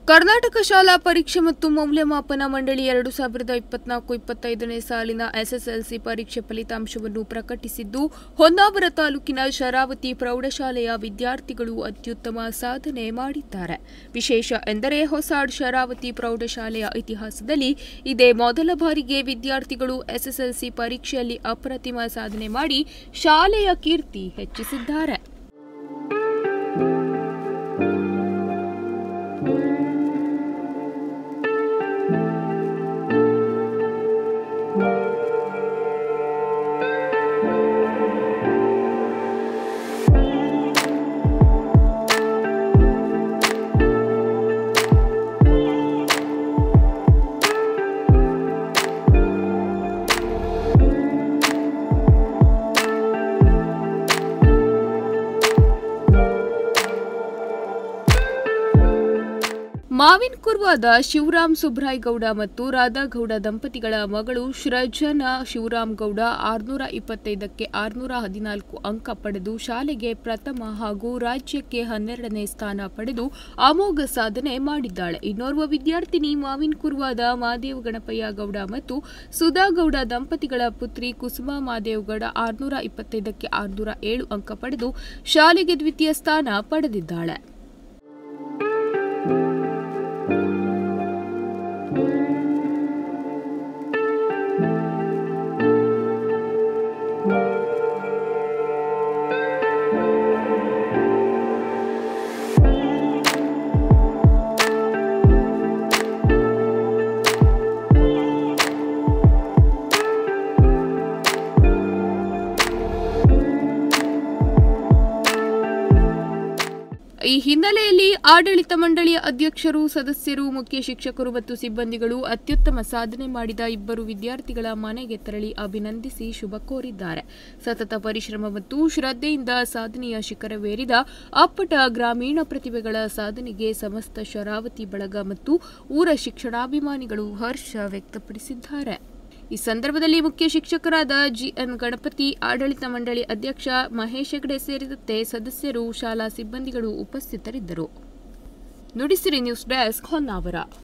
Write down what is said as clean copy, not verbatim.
ಕರ್ನಾಟಕ ಶಾಲಾ ಪರೀಕ್ಷೆ ಮತ್ತು ಮೌಲ್ಯಮಾಪನ ಮಂಡಳಿ 2024-25ನೇ ಸಾಲಿನ ಎಸ್ಎಸ್ಎಲ್ಸಿ ಪರೀಕ್ಷೆ ಫಲಿತಾಂಶವನ್ನು ಪ್ರಕಟಿಸಿದ್ದು, ಹೊನ್ನಾವರ ತಾಲೂಕಿನ ಶರಾವತಿ ಪ್ರೌಢಶಾಲೆಯ ವಿದ್ಯಾರ್ಥಿಗಳು ಅತ್ಯುತ್ತಮ ಸಾಧನೆ ಮಾಡಿದ್ದಾರೆ. ವಿಶೇಷ ಎಂದರೆ ಹೊಸಾಡ್ ಶರಾವತಿ ಪ್ರೌಢಶಾಲೆಯ ಇತಿಹಾಸದಲ್ಲಿ ಇದೇ ಮೊದಲ ಬಾರಿಗೆ ವಿದ್ಯಾರ್ಥಿಗಳು ಎಸ್ಎಸ್ಎಲ್ಸಿ ಪರೀಕ್ಷೆಯಲ್ಲಿ ಅಪ್ರತಿಮ ಸಾಧನೆ ಮಾಡಿ ಶಾಲೆಯ ಕೀರ್ತಿ ಹೆಚ್ಚಿಸಿದ್ದಾರೆ. ಮಾವಿನಕುರ್ವಾದ ಶಿವರಾಮ್ ಸುಬ್ರಾಯ್ ಗೌಡ ಮತ್ತು ರಾಧಾಗೌಡ ದಂಪತಿಗಳ ಮಗಳು ಸೃಜನಾ ಶಿವರಾಮ್ ಗೌಡ 625ಕ್ಕೆ 614 ಅಂಕ ಪಡೆದು ಶಾಲೆಗೆ ಪ್ರಥಮ ಹಾಗೂ ರಾಜ್ಯಕ್ಕೆ 12ನೇ ಸ್ಥಾನ ಪಡೆದು ಅಮೋಘ ಸಾಧನೆ ಮಾಡಿದ್ದಾಳೆ. ಇನ್ನೋರ್ವ ವಿದ್ಯಾರ್ಥಿನಿ ಮಾವಿನಕುರ್ವಾದ ಮಾದೇವ್ ಗಣಪಯ್ಯ ಗೌಡ ಮತ್ತು ಸುಧಾಗೌಡ ದಂಪತಿಗಳ ಪುತ್ರಿ ಕುಸುಮಾ ಮಾದೇವ್ಗೌಡ 625ಕ್ಕೆ 607 ಅಂಕ ಪಡೆದು ಶಾಲೆಗೆ ದ್ವಿತೀಯ ಸ್ಥಾನ ಪಡೆದಿದ್ದಾಳೆ. ಈ ಹಿನ್ನೆಲೆಯಲ್ಲಿ ಆಡಳಿತ ಮಂಡಳಿಯ ಅಧ್ಯಕ್ಷರು, ಸದಸ್ಯರು, ಮುಖ್ಯ ಶಿಕ್ಷಕರು ಮತ್ತು ಸಿಬ್ಬಂದಿಗಳು ಅತ್ಯುತ್ತಮ ಸಾಧನೆ ಮಾಡಿದ ಇಬ್ಬರು ವಿದ್ಯಾರ್ಥಿಗಳ ಮನೆಗೆ ತೆರಳಿ ಅಭಿನಂದಿಸಿ ಶುಭ ಕೋರಿದ್ದಾರೆ. ಸತತ ಪರಿಶ್ರಮ ಮತ್ತು ಶ್ರದ್ಧೆಯಿಂದ ಸಾಧನೆಯ ಶಿಖರವೇರಿದ ಅಪ್ಪಟ ಗ್ರಾಮೀಣ ಪ್ರತಿಭೆಗಳ ಸಾಧನೆಗೆ ಸಮಸ್ತ ಶರಾವತಿ ಬಳಗ ಮತ್ತು ಊರ ಶಿಕ್ಷಣಾಭಿಮಾನಿಗಳು ಹರ್ಷ ವ್ಯಕ್ತಪಡಿಸಿದ್ದಾರೆ. ಈ ಸಂದರ್ಭದಲ್ಲಿ ಮುಖ್ಯ ಶಿಕ್ಷಕರಾದ ಜಿಎನ್ ಗಣಪತಿ, ಆಡಳಿತ ಮಂಡಳಿ ಅಧ್ಯಕ್ಷ ಮಹೇಶ್ ಹೆಗಡೆ ಸೇರಿದಂತೆ ಸದಸ್ಯರು, ಶಾಲಾ ಸಿಬ್ಬಂದಿಗಳು ಉಪಸ್ಥಿತರಿದ್ದರು. Nudisiri news desk, Honnavar.